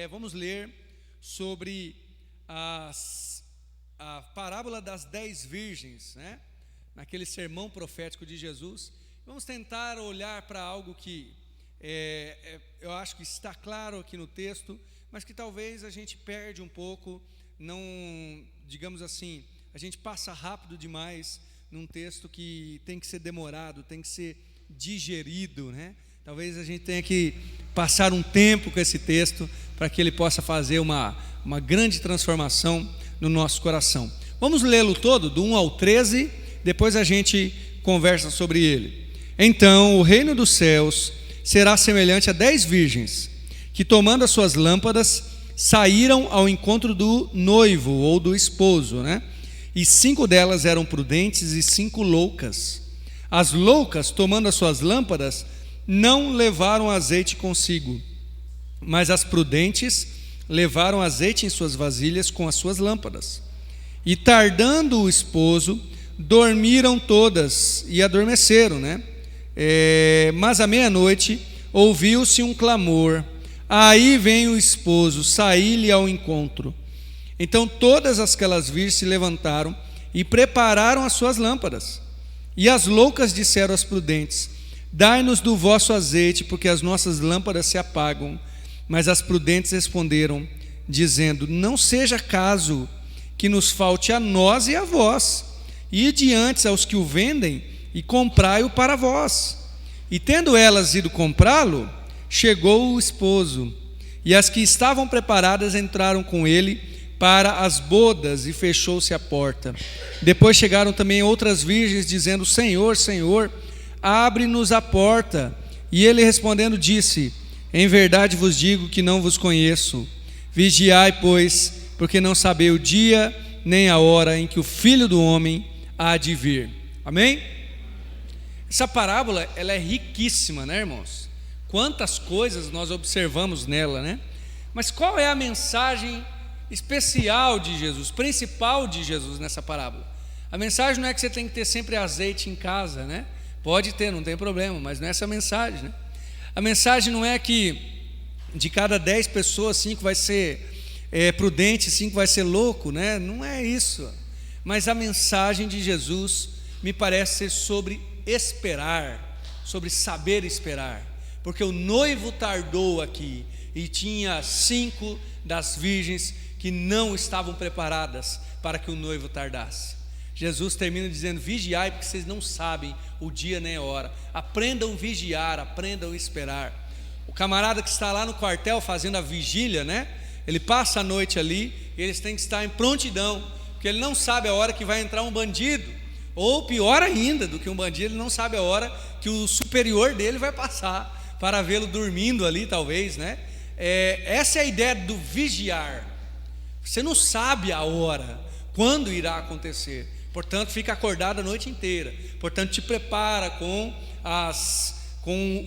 Vamos ler sobre a parábola das 10 virgens, né? Naquele sermão profético de Jesus. Vamos tentar olhar para algo que eu acho que está claro aqui no texto, mas que talvez a gente perde um pouco, não, digamos assim, a gente passa rápido demais num texto que tem que ser demorado, tem que ser digerido, né? Talvez a gente tenha que passar um tempo com esse texto para que ele possa fazer uma grande transformação no nosso coração. Vamos lê-lo todo, do 1 ao 13, depois a gente conversa sobre ele. Então, o reino dos céus será semelhante a 10 virgens, que tomando as suas lâmpadas, saíram ao encontro do noivo ou do esposo, né? E 5 delas eram prudentes e 5 loucas. As loucas, tomando as suas lâmpadas, não levaram azeite consigo, mas as prudentes levaram azeite em suas vasilhas com as suas lâmpadas. E tardando o esposo, dormiram todas e adormeceram, né? Mas à meia-noite ouviu-se um clamor: aí vem o esposo, saí-lhe ao encontro. Então todas aquelas virgens se levantaram e prepararam as suas lâmpadas. E as loucas disseram às prudentes: dai-nos do vosso azeite, porque as nossas lâmpadas se apagam. Mas as prudentes responderam, dizendo: não seja caso que nos falte a nós e a vós. Ide antes aos que o vendem e comprai-o para vós. E tendo elas ido comprá-lo, chegou o esposo, e as que estavam preparadas entraram com ele para as bodas, e fechou-se a porta. Depois chegaram também outras virgens, dizendo: Senhor, Senhor, abre-nos a porta. E ele respondendo disse: em verdade vos digo que não vos conheço. Vigiai, pois, porque não sabei o dia nem a hora em que o Filho do Homem há de vir. Amém? Essa parábola, ela é riquíssima, né, irmãos? Quantas coisas nós observamos nela, né? Mas qual é a mensagem especial de Jesus, principal de Jesus nessa parábola? A mensagem não é que você tem que ter sempre azeite em casa, né? Pode ter, não tem problema, mas não é essa a mensagem, né? A mensagem não é que de cada 10 pessoas, 5 vai ser prudente, 5 vai ser louco, né? Não é isso. Mas a mensagem de Jesus me parece ser sobre esperar, sobre saber esperar, porque o noivo tardou aqui e tinha 5 das virgens que não estavam preparadas para que o noivo tardasse. Jesus termina dizendo: vigiai, porque vocês não sabem o dia nem a hora. Aprendam a vigiar, aprendam a esperar. O camarada que está lá no quartel fazendo a vigília, né? Ele passa a noite ali e eles têm que estar em prontidão, porque ele não sabe a hora que vai entrar um bandido, ou pior ainda do que um bandido, ele não sabe a hora que o superior dele vai passar para vê-lo dormindo ali, talvez, né? Essa é a ideia do vigiar. Você não sabe a hora, quando irá acontecer, portanto fica acordado a noite inteira, portanto te prepara com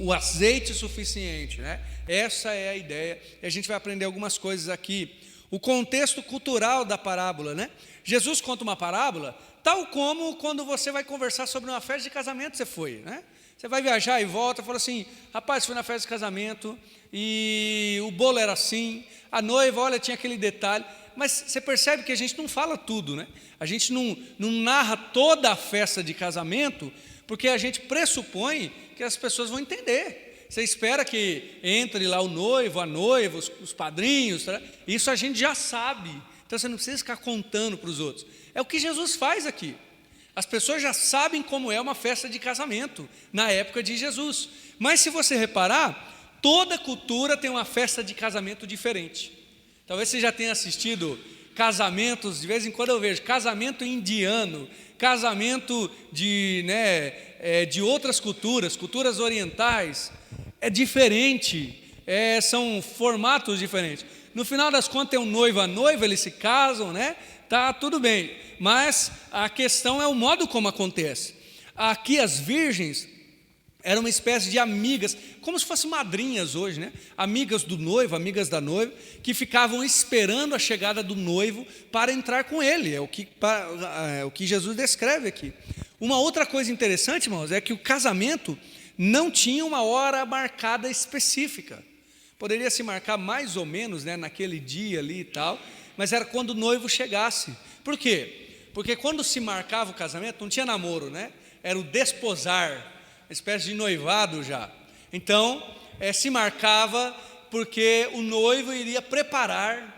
o azeite suficiente, né? Essa é a ideia, e a gente vai aprender algumas coisas aqui. O contexto cultural da parábola, né? Jesus conta uma parábola, tal como quando você vai conversar sobre uma festa de casamento, você foi, né? Você vai viajar e volta, fala assim: rapaz, fui na festa de casamento e o bolo era assim, a noiva, olha, tinha aquele detalhe. Mas você percebe que a gente não fala tudo, né? A gente não narra toda a festa de casamento, porque a gente pressupõe que as pessoas vão entender. Você espera que entre lá o noivo, a noiva, os padrinhos, tá? Isso a gente já sabe. Então você não precisa ficar contando para os outros. É o que Jesus faz aqui. As pessoas já sabem como é uma festa de casamento na época de Jesus. Mas se você reparar, toda cultura tem uma festa de casamento diferente. Talvez você já tenha assistido casamentos, de vez em quando eu vejo casamento indiano, casamento de outras culturas orientais. É diferente, são formatos diferentes. No final das contas tem um noivo e a noiva, eles se casam, né? Tá tudo bem, mas a questão é o modo como acontece. Aqui as virgens eram uma espécie de amigas, como se fossem madrinhas hoje, né? Amigas do noivo, amigas da noiva, que ficavam esperando a chegada do noivo para entrar com ele. É o que Jesus descreve aqui. Uma outra coisa interessante, irmãos, é que o casamento não tinha uma hora marcada específica. Poderia se marcar mais ou menos, né, naquele dia ali e tal, mas era quando o noivo chegasse. Por quê? Porque quando se marcava o casamento, não tinha namoro, né? Era o desposar, uma espécie de noivado já. Então, se marcava porque o noivo iria preparar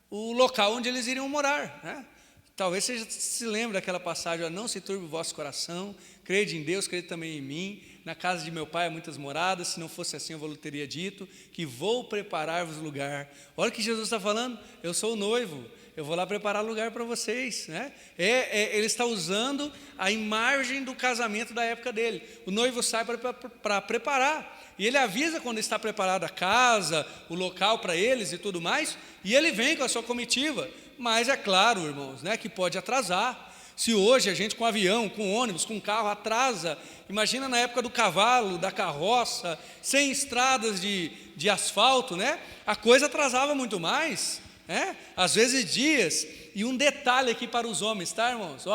o local onde eles iriam morar, né? Talvez você se lembre daquela passagem: não se turbe o vosso coração, crede em Deus, crede também em mim. Na casa de meu pai há muitas moradas, se não fosse assim eu vos teria dito, que vou preparar-vos lugar. Olha o que Jesus está falando: eu sou o noivo, eu vou lá preparar lugar para vocês, né? Ele está usando a imagem do casamento da época dele. O noivo sai para preparar, e ele avisa quando está preparada a casa, o local para eles e tudo mais, e ele vem com a sua comitiva. Mas é claro, irmãos, né, que pode atrasar. Se hoje a gente com avião, com ônibus, com carro atrasa, imagina na época do cavalo, da carroça, sem estradas de asfalto, né? A coisa atrasava muito mais, né? Às vezes dias. E um detalhe aqui para os homens, tá, irmãos?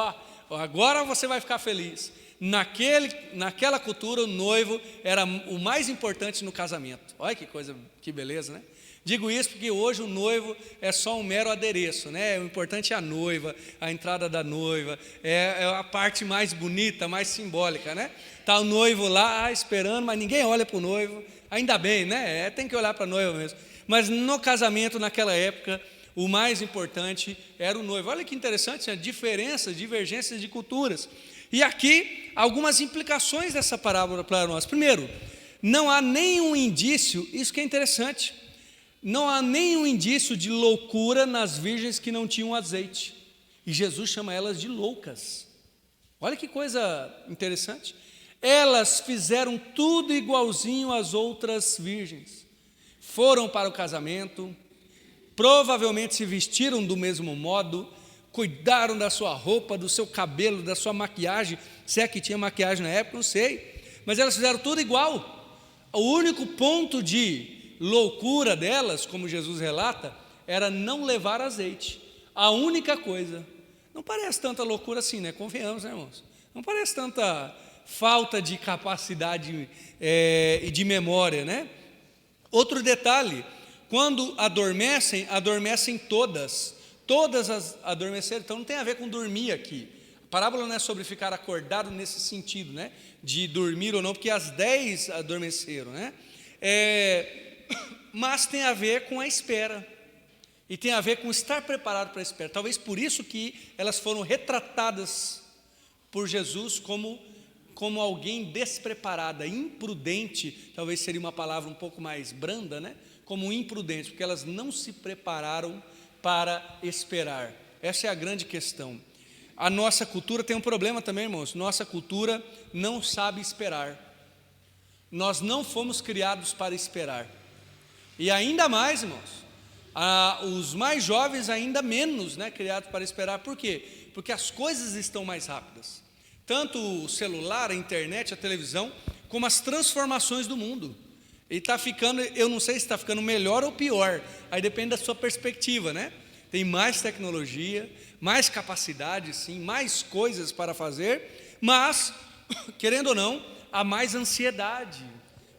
Agora você vai ficar feliz. Naquela cultura, o noivo era o mais importante no casamento. Olha que coisa, que beleza, né? Digo isso porque hoje o noivo é só um mero adereço, né? O importante é a noiva, a entrada da noiva, é a parte mais bonita, mais simbólica, né? Está o noivo lá esperando, mas ninguém olha para o noivo, ainda bem, né? Tem que olhar para a noiva mesmo. Mas no casamento, naquela época, o mais importante era o noivo. Olha que interessante, né? Diferenças, divergências de culturas. E aqui, algumas implicações dessa parábola para nós. Primeiro, não há nenhum indício, isso que é interessante, não há nenhum indício de loucura nas virgens que não tinham azeite. E Jesus chama elas de loucas. Olha que coisa interessante. Elas fizeram tudo igualzinho às outras virgens. Foram para o casamento, provavelmente se vestiram do mesmo modo, cuidaram da sua roupa, do seu cabelo, da sua maquiagem, se é que tinha maquiagem na época, não sei. Mas elas fizeram tudo igual. O único ponto de loucura delas, como Jesus relata, era não levar azeite. A única coisa. Não parece tanta loucura assim, né? Convenhamos, né, irmãos? Não parece tanta falta de capacidade e de memória, né? Outro detalhe: quando adormecem, adormecem todas as adormeceram. Então não tem a ver com dormir aqui. A parábola não é sobre ficar acordado nesse sentido, né? De dormir ou não, porque as 10 adormeceram, né? Mas tem a ver com a espera, e tem a ver com estar preparado para a espera. Talvez por isso que elas foram retratadas por Jesus como alguém despreparada, imprudente, talvez seria uma palavra um pouco mais branda, né? Como imprudente, porque elas não se prepararam para esperar. Essa é a grande questão. A nossa cultura tem um problema também, irmãos. Nossa cultura não sabe esperar. Nós não fomos criados para esperar. E ainda mais, irmãos, os mais jovens ainda menos, né, criados para esperar. Por quê? Porque as coisas estão mais rápidas. Tanto o celular, a internet, a televisão, como as transformações do mundo. E está ficando, eu não sei se está ficando melhor ou pior, aí depende da sua perspectiva, né? Tem mais tecnologia, mais capacidade, sim, mais coisas para fazer, mas, querendo ou não, há mais ansiedade,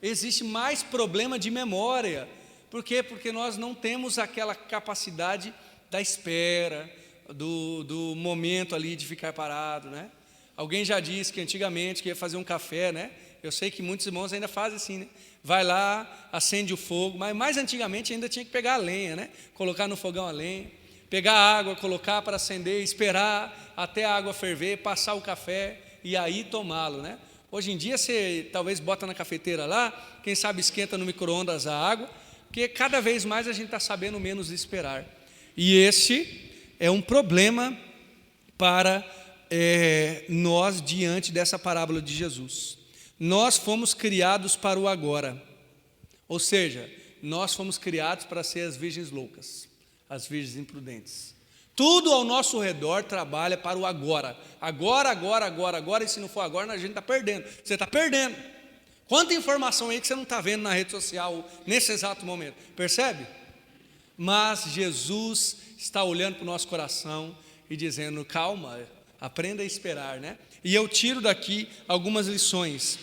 existe mais problema de memória. Por quê? Porque nós não temos aquela capacidade da espera, do momento ali de ficar parado, né? Alguém já disse que antigamente que ia fazer um café, né? Eu sei que muitos irmãos ainda fazem assim, né? Vai lá, acende o fogo, mas mais antigamente ainda tinha que pegar a lenha, né? Colocar no fogão a lenha, pegar a água, colocar para acender, esperar até a água ferver, passar o café e aí tomá-lo, né? Hoje em dia você talvez bota na cafeteira lá, quem sabe esquenta no micro-ondas a água, porque cada vez mais a gente está sabendo menos esperar. E esse é um problema para nós diante dessa parábola de Jesus. Nós fomos criados para o agora, ou seja, nós fomos criados para ser as virgens loucas, as virgens imprudentes. Tudo ao nosso redor trabalha para o agora. Agora, e se não for agora, a gente está perdendo. Você está perdendo. Quanta informação aí que você não está vendo na rede social nesse exato momento, percebe? Mas Jesus está olhando para o nosso coração e dizendo: calma, aprenda a esperar, né? E eu tiro daqui algumas lições.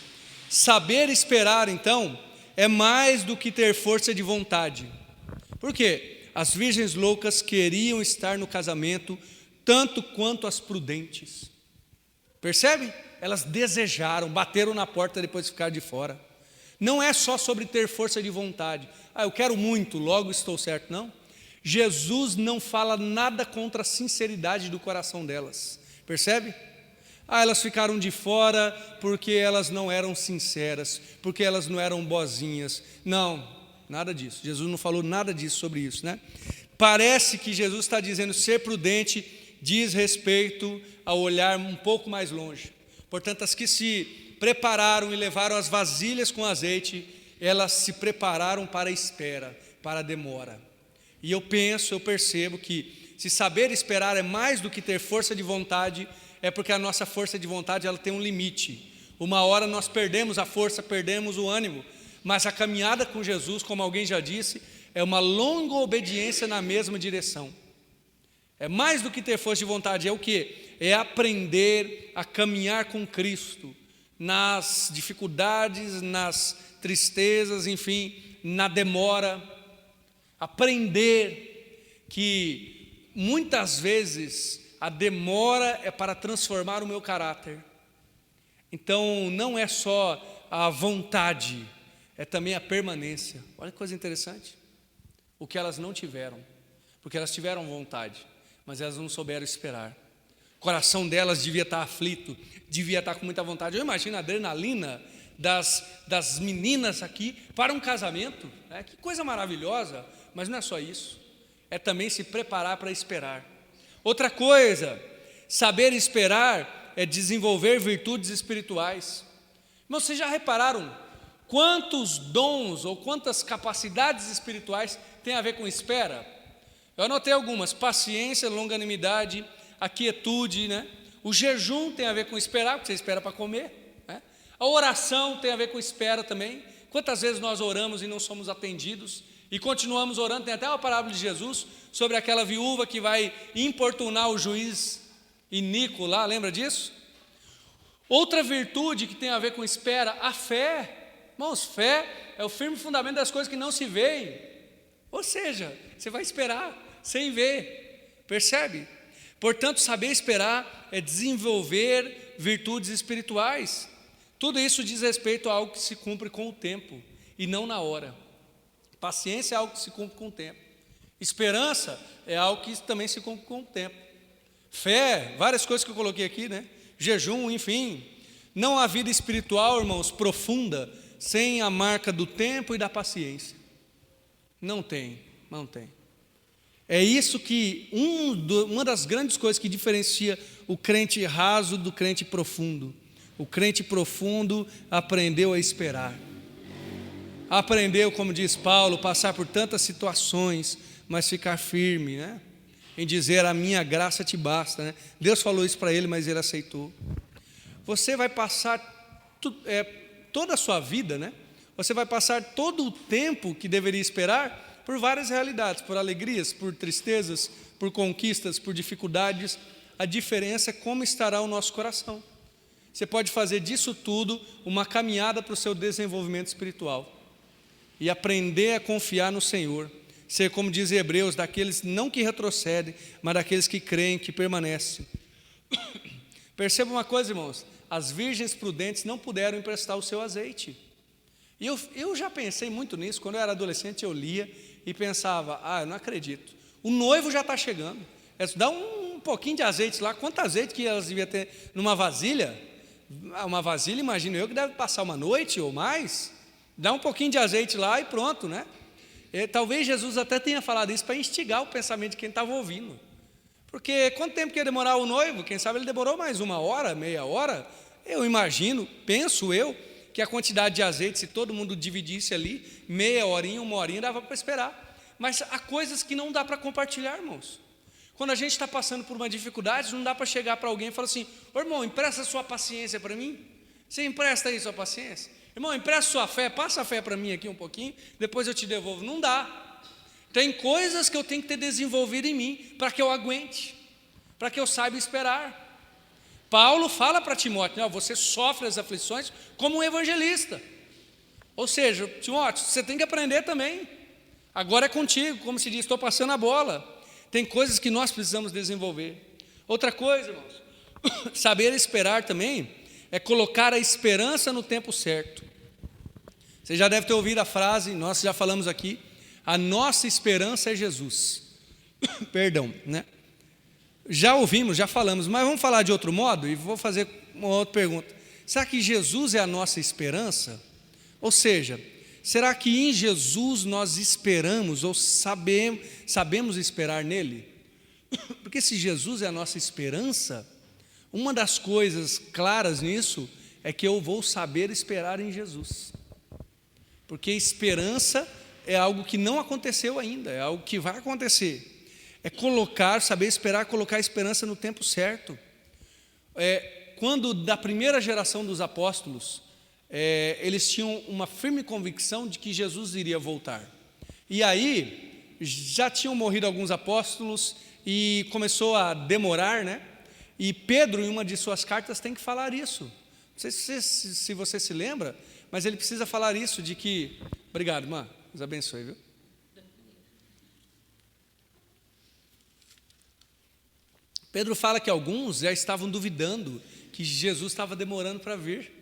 Saber esperar, então, é mais do que ter força de vontade. Por quê? As virgens loucas queriam estar no casamento tanto quanto as prudentes. Percebe? Elas desejaram, bateram na porta depois de ficar de fora. Não é só sobre ter força de vontade. Eu quero muito, logo estou certo. Não. Jesus não fala nada contra a sinceridade do coração delas. Percebe? Elas ficaram de fora porque elas não eram sinceras, porque elas não eram boazinhas. Não, nada disso. Jesus não falou nada disso sobre isso, né? Parece que Jesus está dizendo ser prudente diz respeito a olhar um pouco mais longe. Portanto, as que se prepararam e levaram as vasilhas com azeite, elas se prepararam para a espera, para a demora. E eu percebo que se saber esperar é mais do que ter força de vontade, é porque a nossa força de vontade ela tem um limite. Uma hora nós perdemos a força, perdemos o ânimo, mas a caminhada com Jesus, como alguém já disse, é uma longa obediência na mesma direção. É mais do que ter força de vontade, é o quê? É aprender a caminhar com Cristo, nas dificuldades, nas tristezas, enfim, na demora. Aprender que muitas vezes a demora é para transformar o meu caráter. Então não é só a vontade, é também a permanência. Olha que coisa interessante. O que elas não tiveram, porque elas tiveram vontade, mas elas não souberam esperar. O coração delas devia estar aflito, devia estar com muita vontade. Eu imagino a adrenalina das meninas aqui para um casamento, né? Que coisa maravilhosa, mas não é só isso, é também se preparar para esperar. Outra coisa, saber esperar é desenvolver virtudes espirituais. Mas vocês já repararam quantos dons ou quantas capacidades espirituais têm a ver com espera? Eu anotei algumas: paciência, longanimidade, a quietude, né? O jejum tem a ver com esperar, porque você espera para comer, né? A oração tem a ver com espera também. Quantas vezes nós oramos e não somos atendidos e continuamos orando? Tem até uma parábola de Jesus sobre aquela viúva que vai importunar o juiz iníquo lá, lembra disso? Outra virtude que tem a ver com espera, a fé. Irmãos, fé é o firme fundamento das coisas que não se veem. Ou seja, você vai esperar sem ver, percebe? Portanto, saber esperar é desenvolver virtudes espirituais. Tudo isso diz respeito a algo que se cumpre com o tempo e não na hora. Paciência é algo que se cumpre com o tempo. Esperança é algo que também se cumpre com o tempo. Fé, várias coisas que eu coloquei aqui, né? Jejum, enfim. Não há vida espiritual, irmãos, profunda, sem a marca do tempo e da paciência. Não tem. É isso que uma das grandes coisas que diferencia o crente raso do crente profundo. O crente profundo aprendeu a esperar. Aprendeu, como diz Paulo, passar por tantas situações, mas ficar firme, né? Em dizer: a minha graça te basta, né? Deus falou isso para ele, mas ele aceitou. Você vai passar toda a sua vida, né? Você vai passar todo o tempo que deveria esperar por várias realidades, por alegrias, por tristezas, por conquistas, por dificuldades. A diferença é como estará o nosso coração. Você pode fazer disso tudo uma caminhada para o seu desenvolvimento espiritual e aprender a confiar no Senhor, ser, como diz Hebreus, daqueles não que retrocedem, mas daqueles que creem, que permanecem. Perceba uma coisa, irmãos: as virgens prudentes não puderam emprestar o seu azeite. E eu já pensei muito nisso. Quando eu era adolescente, eu lia e pensava: eu não acredito, o noivo já está chegando, dá um pouquinho de azeite lá. Quanto azeite que elas deviam ter numa vasilha? Uma vasilha, imagino eu, que deve passar uma noite ou mais. Dá um pouquinho de azeite lá e pronto, né? Talvez Jesus até tenha falado isso para instigar o pensamento de quem estava ouvindo. Porque quanto tempo que ia demorar o noivo? Quem sabe ele demorou mais uma hora, meia hora. Eu imagino, penso eu, que a quantidade de azeite, se todo mundo dividisse ali, meia horinha, uma horinha, dava para esperar. Mas há coisas que não dá para compartilhar, irmãos. Quando a gente está passando por uma dificuldade, não dá para chegar para alguém e falar assim: ô irmão, empresta sua paciência para mim. Você empresta aí sua paciência? Irmão, empresta sua fé, passa a fé para mim aqui um pouquinho, depois eu te devolvo. Não dá. Tem coisas que eu tenho que ter desenvolvido em mim para que eu aguente, para que eu saiba esperar. Paulo fala para Timóteo: você sofre as aflições como um evangelista. Ou seja, Timóteo, você tem que aprender também. Agora é contigo, como se diz, estou passando a bola. Tem coisas que nós precisamos desenvolver. Outra coisa, irmãos, saber esperar também é colocar a esperança no tempo certo. Você já deve ter ouvido a frase, nós já falamos aqui, a nossa esperança é Jesus. Perdão, né? Já ouvimos, já falamos, mas vamos falar de outro modo e vou fazer uma outra pergunta. Será que Jesus é a nossa esperança? Ou seja, será que em Jesus nós esperamos ou sabemos esperar nele? Porque se Jesus é a nossa esperança, uma das coisas claras nisso é que eu vou saber esperar em Jesus. Porque esperança é algo que não aconteceu ainda, é algo que vai acontecer. É saber esperar, colocar a esperança no tempo certo. Quando da primeira geração dos apóstolos, eles tinham uma firme convicção de que Jesus iria voltar. E aí, já tinham morrido alguns apóstolos e começou a demorar, né? E Pedro, em uma de suas cartas, tem que falar isso. Não sei se você se lembra, mas ele precisa falar isso, de que... Obrigado, irmã. Deus abençoe, viu? Pedro fala que alguns já estavam duvidando que Jesus estava demorando para vir.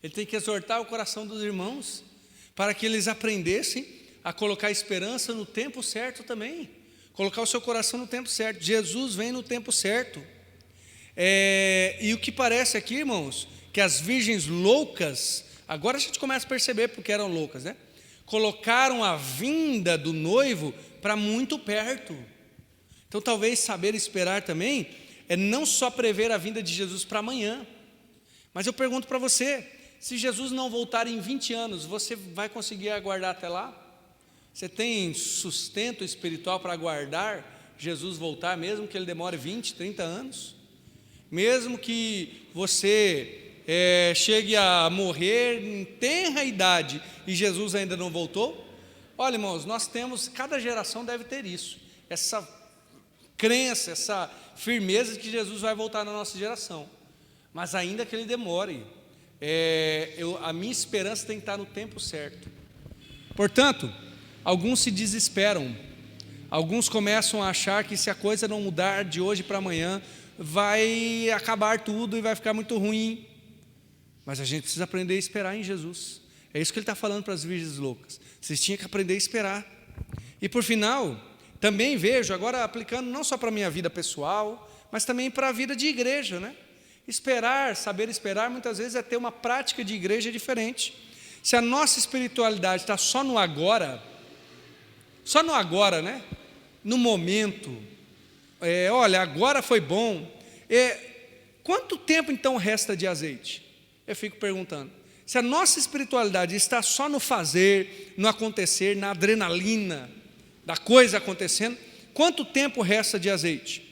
Ele tem que exortar o coração dos irmãos para que eles aprendessem a colocar esperança no tempo certo também. Colocar o seu coração no tempo certo. Jesus vem no tempo certo. E o que parece aqui, irmãos, que as virgens loucas, agora a gente começa a perceber porque eram loucas, né? Colocaram a vinda do noivo para muito perto. Então talvez saber esperar também é não só prever a vinda de Jesus para amanhã, mas eu pergunto para você, se Jesus não voltar em 20 anos, você vai conseguir aguardar até lá? Você tem sustento espiritual para aguardar Jesus voltar, mesmo que ele demore 20, 30 anos? Mesmo que você chegue a morrer em tenra idade e Jesus ainda não voltou? Olha, irmãos, cada geração deve ter isso, essa crença, essa firmeza de que Jesus vai voltar na nossa geração. Mas ainda que ele demore, a minha esperança tem que estar no tempo certo. Portanto, alguns se desesperam, alguns começam a achar que se a coisa não mudar de hoje para amanhã, vai acabar tudo e vai ficar muito ruim. Mas a gente precisa aprender a esperar em Jesus. É isso que ele está falando para as virgens loucas. Vocês tinham que aprender a esperar. E por final, também vejo, agora aplicando não só para a minha vida pessoal, mas também para a vida de igreja, né? Saber esperar, muitas vezes é ter uma prática de igreja diferente. Se a nossa espiritualidade está só no agora, né? No momento, olha, agora foi bom. Quanto tempo então resta de azeite? Eu fico perguntando. Se a nossa espiritualidade está só no fazer, no acontecer, na adrenalina da coisa acontecendo, quanto tempo resta de azeite?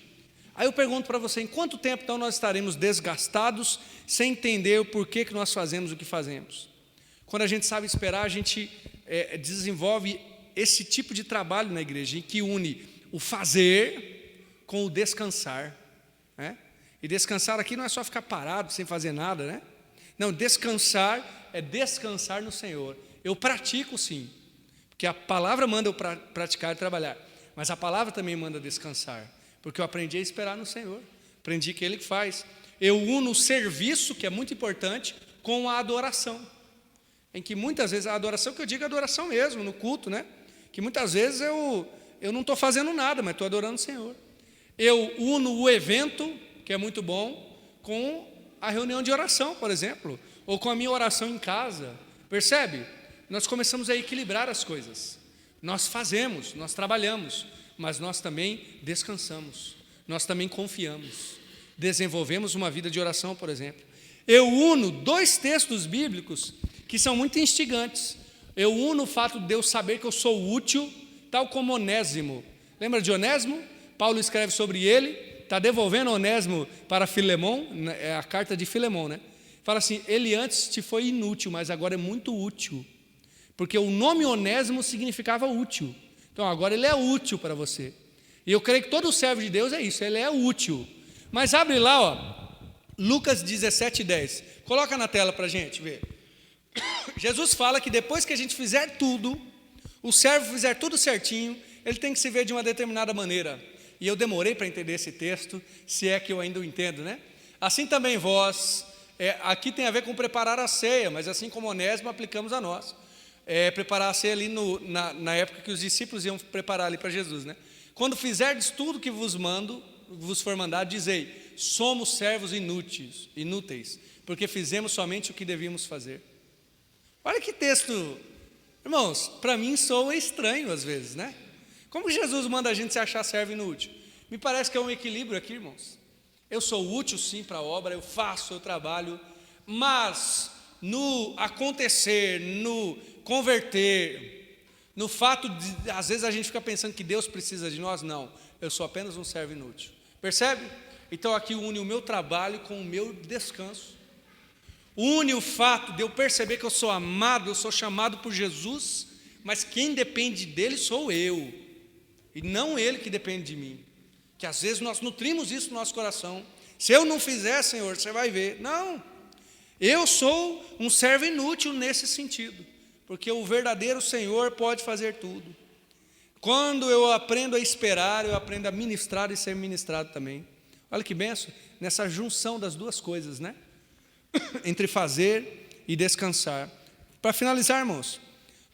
Aí eu pergunto para você, em quanto tempo então nós estaremos desgastados, sem entender o porquê que nós fazemos o que fazemos? Quando a gente sabe esperar, a gente desenvolve esse tipo de trabalho na igreja, em que une o fazer com o descansar, né? E descansar aqui não é só ficar parado, sem fazer nada, né? Não, descansar é descansar no Senhor. Eu pratico sim, porque a palavra manda eu praticar e trabalhar, mas a palavra também manda descansar, porque eu aprendi a esperar no Senhor, aprendi que Ele faz. Eu uno o serviço, que é muito importante, com a adoração, em que muitas vezes, a adoração que eu digo é adoração mesmo, no culto, né? Que muitas vezes eu não estou fazendo nada, mas estou adorando o Senhor. Eu uno o evento, que é muito bom, com a reunião de oração, por exemplo, ou com a minha oração em casa, percebe? Nós começamos a equilibrar as coisas, nós fazemos, nós trabalhamos, mas nós também descansamos, nós também confiamos, desenvolvemos uma vida de oração, por exemplo. Eu uno 2 textos bíblicos que são muito instigantes. Eu uno o fato de eu saber que eu sou útil, tal como Onésimo. Lembra de Onésimo? Paulo escreve sobre ele, está devolvendo Onésimo para Filemão, é a carta de Filemão, né? Fala assim, ele antes te foi inútil, mas agora é muito útil, porque o nome Onésimo significava útil, então agora ele é útil para você, e eu creio que todo servo de Deus é isso, ele é útil. Mas abre lá, Lucas 17:10, coloca na tela para a gente ver. Jesus fala que depois que a gente fizer tudo, o servo fizer tudo certinho, ele tem que se ver de uma determinada maneira. E eu demorei para entender esse texto, se é que eu ainda o entendo, né? Assim também vós, aqui tem a ver com preparar a ceia, mas assim como Onésimo, aplicamos a nós. Preparar a ceia ali na época que os discípulos iam preparar ali para Jesus, né? Quando fizerdes tudo que vos for mandado, dizei, somos servos inúteis, porque fizemos somente o que devíamos fazer. Olha que texto, irmãos, para mim soa estranho às vezes, né? Como Jesus manda a gente se achar servo inútil? Me parece que é um equilíbrio aqui, irmãos. Eu sou útil sim para a obra, eu faço, eu trabalho, mas no acontecer, no converter, no fato de, às vezes a gente fica pensando que Deus precisa de nós, não, eu sou apenas um servo inútil. Percebe? Então aqui une o meu trabalho com o meu descanso. Une o fato de eu perceber que eu sou amado, eu sou chamado por Jesus, mas quem depende dele sou eu, e não ele que depende de mim. Que às vezes nós nutrimos isso no nosso coração. Se eu não fizer, Senhor, você vai ver. Não, eu sou um servo inútil nesse sentido, porque o verdadeiro Senhor pode fazer tudo. Quando eu aprendo a esperar, eu aprendo a ministrar e ser ministrado também. Olha que benção, nessa junção das duas coisas, né? Entre fazer e descansar. Para finalizar, irmãos,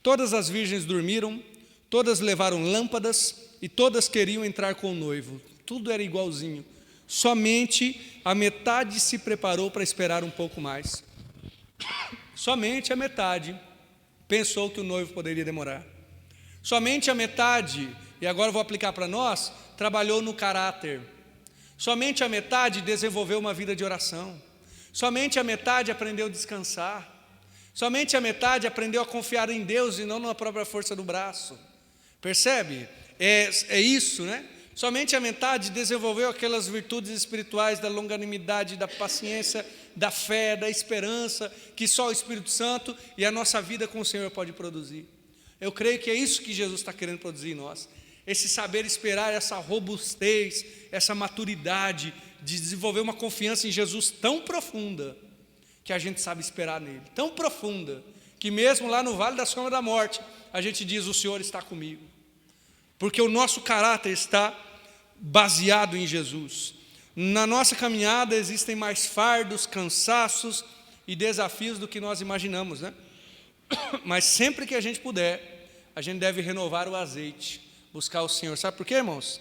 todas as virgens dormiram, todas levaram lâmpadas e todas queriam entrar com o noivo. Tudo era igualzinho. Somente a metade se preparou para esperar um pouco mais. Somente a metade pensou que o noivo poderia demorar. Somente a metade, e agora eu vou aplicar para nós, trabalhou no caráter. Somente a metade desenvolveu uma vida de oração. Somente a metade aprendeu a descansar. Somente a metade aprendeu a confiar em Deus e não na própria força do braço. Percebe? É isso, né? Somente a metade desenvolveu aquelas virtudes espirituais da longanimidade, da paciência, da fé, da esperança, que só o Espírito Santo e a nossa vida com o Senhor pode produzir. Eu creio que é isso que Jesus está querendo produzir em nós. Esse saber esperar, essa robustez, essa maturidade de desenvolver uma confiança em Jesus tão profunda, que a gente sabe esperar nele. Tão profunda, que mesmo lá no vale da sombra da morte, a gente diz, o Senhor está comigo. Porque o nosso caráter está baseado em Jesus. Na nossa caminhada existem mais fardos, cansaços e desafios do que nós imaginamos, né? Mas sempre que a gente puder, a gente deve renovar o azeite, buscar o Senhor. Sabe por quê, irmãos?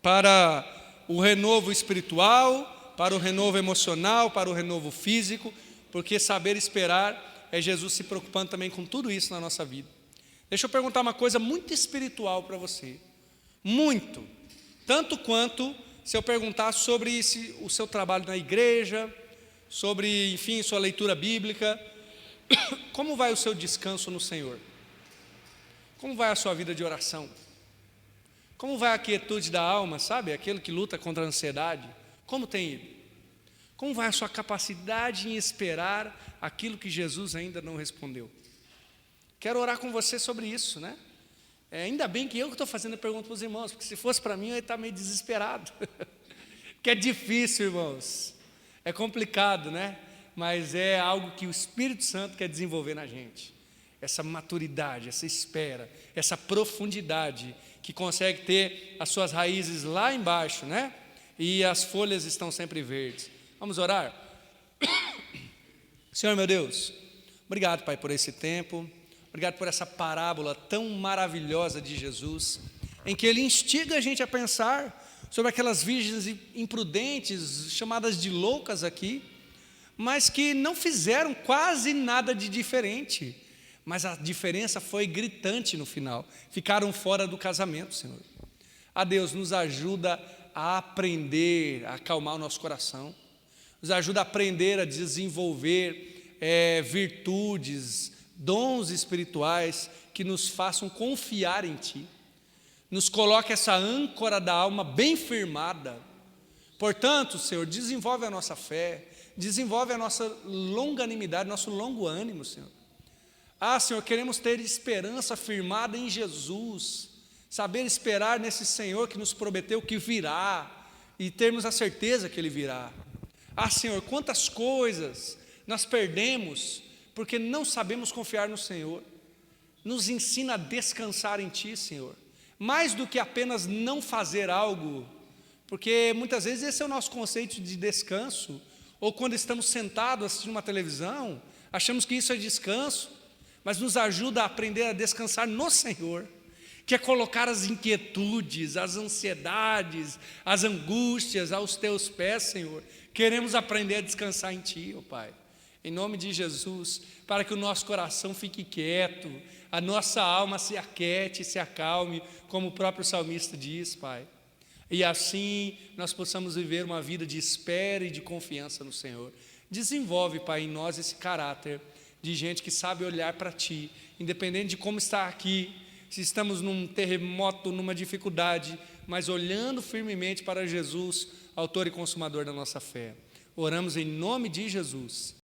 Para o renovo espiritual, para o renovo emocional, para o renovo físico, porque saber esperar é Jesus se preocupando também com tudo isso na nossa vida. Deixa eu perguntar uma coisa muito espiritual para você. Muito. Tanto quanto se eu perguntar sobre o seu trabalho na igreja, sobre, enfim, sua leitura bíblica. Como vai o seu descanso no Senhor? Como vai a sua vida de oração? Como vai a quietude da alma, sabe? Aquele que luta contra a ansiedade. Como tem ido? Como vai a sua capacidade em esperar aquilo que Jesus ainda não respondeu? Quero orar com você sobre isso, né? Ainda bem que eu que estou fazendo a pergunta para os irmãos, porque se fosse para mim eu ia estar meio desesperado. Porque é difícil, irmãos. É complicado, né? Mas é algo que o Espírito Santo quer desenvolver na gente. Essa maturidade, essa espera, essa profundidade que consegue ter as suas raízes lá embaixo, né? E as folhas estão sempre verdes. Vamos orar? Senhor meu Deus, obrigado, Pai, por esse tempo. Obrigado por essa parábola tão maravilhosa de Jesus, em que Ele instiga a gente a pensar sobre aquelas virgens imprudentes, chamadas de loucas aqui, mas que não fizeram quase nada de diferente, mas a diferença foi gritante no final, ficaram fora do casamento, Senhor. Deus, nos ajuda a aprender, a acalmar o nosso coração, nos ajuda a aprender a desenvolver virtudes, dons espirituais que nos façam confiar em Ti, nos coloque essa âncora da alma bem firmada. Portanto, Senhor, desenvolve a nossa fé, desenvolve a nossa longanimidade, nosso longo ânimo, Senhor. Senhor, queremos ter esperança firmada em Jesus, saber esperar nesse Senhor que nos prometeu que virá, e termos a certeza que Ele virá. Senhor, quantas coisas nós perdemos, porque não sabemos confiar no Senhor. Nos ensina a descansar em Ti, Senhor, mais do que apenas não fazer algo, porque muitas vezes esse é o nosso conceito de descanso, ou quando estamos sentados assistindo uma televisão, achamos que isso é descanso, mas nos ajuda a aprender a descansar no Senhor, que é colocar as inquietudes, as ansiedades, as angústias aos Teus pés, Senhor. Queremos aprender a descansar em Ti, ó Pai, em nome de Jesus, para que o nosso coração fique quieto, a nossa alma se aquiete, se acalme, como o próprio salmista diz, Pai. E assim nós possamos viver uma vida de espera e de confiança no Senhor. Desenvolve, Pai, em nós esse caráter de gente que sabe olhar para Ti, independente de como está aqui, se estamos num terremoto, numa dificuldade, mas olhando firmemente para Jesus, autor e consumador da nossa fé. Oramos em nome de Jesus.